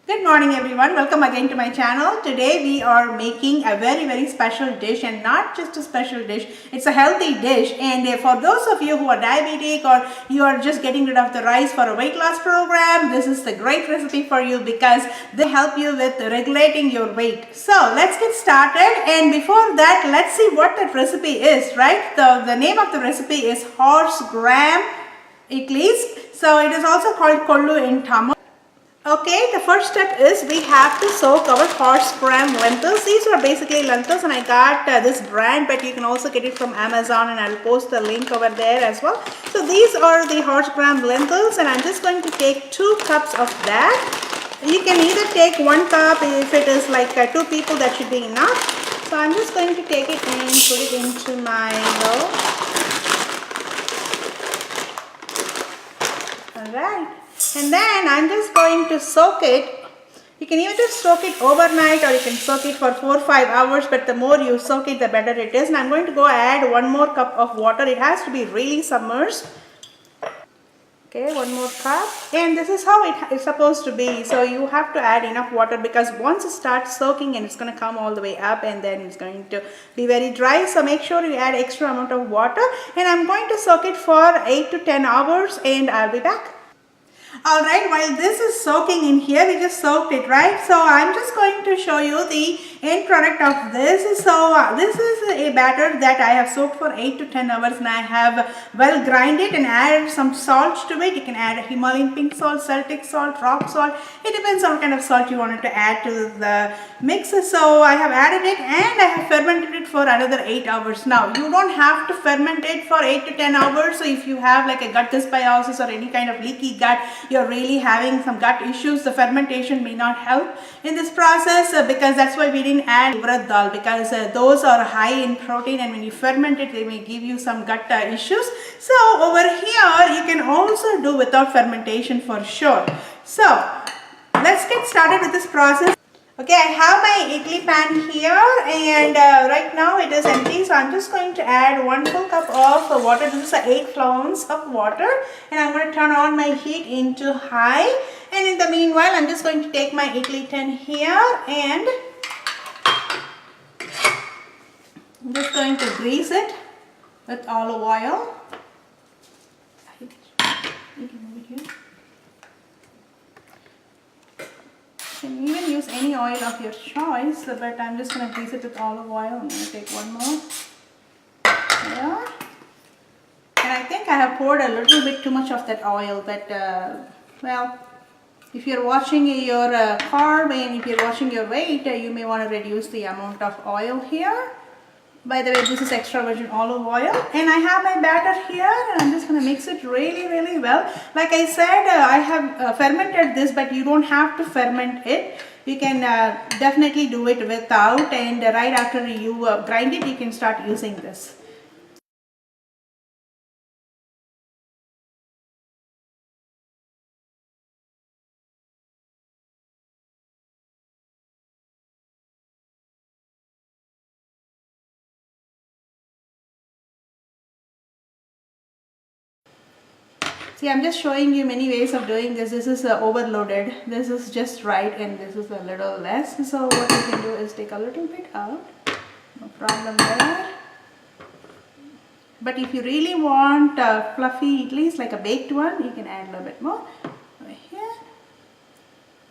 Good morning everyone, welcome again to my channel. Today we are making a very special dish, and not just a special dish, it's a healthy dish. And for those of you who are diabetic or you are just getting rid of the rice for a weight loss program, this is the great recipe for you because they help you with regulating your weight. So let's get started, and before that let's see what that recipe is, right? The name of the recipe is horse gram idlis. So it is also called Kollu in Tamil. Okay, the first step is we have to soak our horse gram lentils. These are basically lentils, and I got this brand, but you can also get it from Amazon, and I'll post the link over there as well. So these are the horse gram lentils, and I'm just going to take 2 cups of that. You can either take 1 cup if it is like 2 people, that should be enough. So I'm just going to take it and put it into my bowl. Alright. And then I'm just going to soak it. You can even just soak it overnight, or you can soak it for 4 or 5 hours, but the more you soak it, the better it is. And I'm going to go add 1 more cup of water. It has to be really submerged. Okay, 1 more cup. And this is how it is supposed to be. So you have to add enough water, because once it starts soaking, and it's going to come all the way up, and then it's going to be very dry. So make sure you add extra amount of water. And I'm going to soak it for 8 to 10 hours, and I'll be back. Alright, while this is soaking in here, we just soaked it, right? So I'm just going to show you the end product of this. So this is a batter that I have soaked for 8 to 10 hours, and I have well grinded and added some salt to it. You can add Himalayan pink salt, Celtic salt, rock salt. It depends on what kind of salt you wanted to add to the mix. So I have added it, and I have fermented it for another 8 hours. Now you don't have to ferment it for 8 to 10 hours. So if you have like a gut dysbiosis or any kind of leaky gut, you're really having some gut issues, the fermentation may not help in this process, because that's why we didn't add urad dal, because those are high in protein, and when you ferment it, they may give you some gut issues. So over here you can also do without fermentation for sure. So let's get started with this process. Okay, I have my idli pan here, and right now it is empty, so I'm just going to add 1 full cup of water. This is 8 ounces of water, and I'm going to turn on my heat into high. And in the meanwhile, I'm just going to take my idli tin here, and I'm just going to grease it with olive oil. You can move it here. You can even use any oil of your choice, but I'm just going to grease it with olive oil. I'm going to take 1 more. Yeah. And I think I have poured a little bit too much of that oil, but well, if you're watching your carb, and if you're watching your weight, you may want to reduce the amount of oil here. By the way, this is extra virgin olive oil, and I have my batter here, and I'm just going to mix it really well. Like I said, I have fermented this, but you don't have to ferment it. You can definitely do it without, and right after you grind it, you can start using this. See, I'm just showing you many ways of doing this. This is overloaded. This is just right, and this is a little less. So what you can do is take a little bit out. No problem there. But if you really want fluffy idlis, like a baked one, you can add a little bit more. Over here.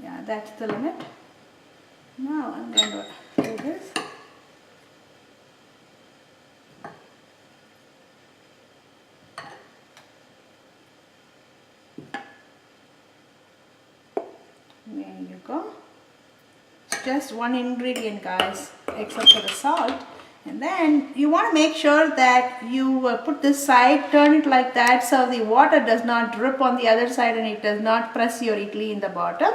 Yeah, that's the limit. Now I'm going to do this. There you go. It's just 1 ingredient, guys, except for the salt. And then you want to make sure that you put this side, turn it like that, so the water does not drip on the other side, and it does not press your idli in the bottom.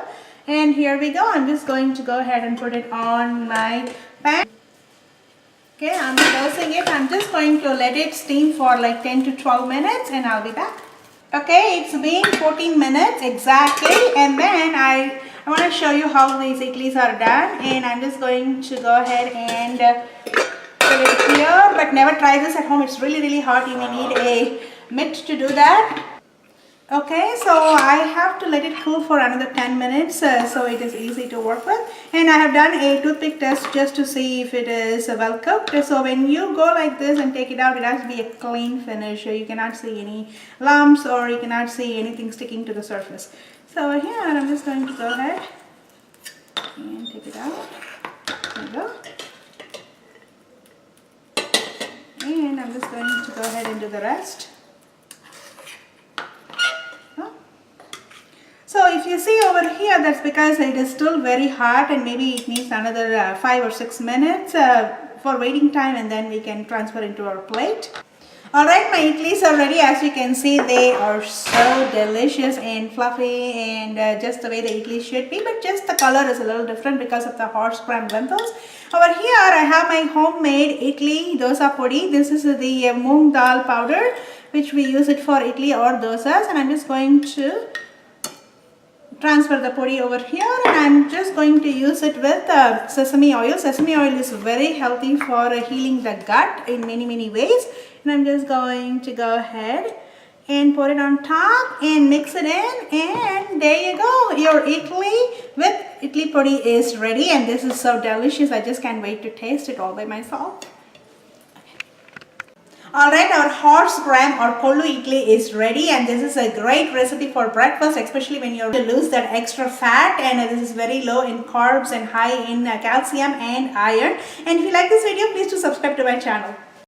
And here we go. I'm just going to go ahead and put it on my pan. Okay, I'm closing it. I'm just going to let it steam for like 10 to 12 minutes, and I'll be back. Okay, it's been 14 minutes exactly, and then I want to show you how these idlis are done, and I'm just going to go ahead and put it here, but never try this at home. It's really hot. You may need a mitt to do that. Okay, so I have to let it cool for another 10 minutes so it is easy to work with. And I have done a toothpick test just to see if it is well cooked. So when you go like this and take it out, it has to be a clean finish. You cannot see any lumps or you cannot see anything sticking to the surface. So here I'm just going to go ahead and take it out. There we go. And I'm just going to go ahead and do the rest. So if you see over here, that's because it is still very hot and maybe it needs another 5 or 6 minutes for waiting time, and then we can transfer into our plate. Alright, my idlis are ready. As you can see, they are so delicious and fluffy and just the way the idli should be, but just the color is a little different because of the horse gram lentils. Over here I have my homemade idli dosa podi. This is the moong dal powder which we use it for idli or dosas, and I'm just going to transfer the podi over here, and I'm just going to use it with sesame oil. Sesame oil is very healthy for healing the gut in many ways, and I'm just going to go ahead and put it on top and mix it in, and there you go. Your idli with idli podi is ready, and this is so delicious. I just can't wait to taste it all by myself. Alright, our horse gram or Kollu idli is ready, and this is a great recipe for breakfast, especially when you're to lose that extra fat, and this is very low in carbs and high in calcium and iron. And if you like this video, please do subscribe to my channel.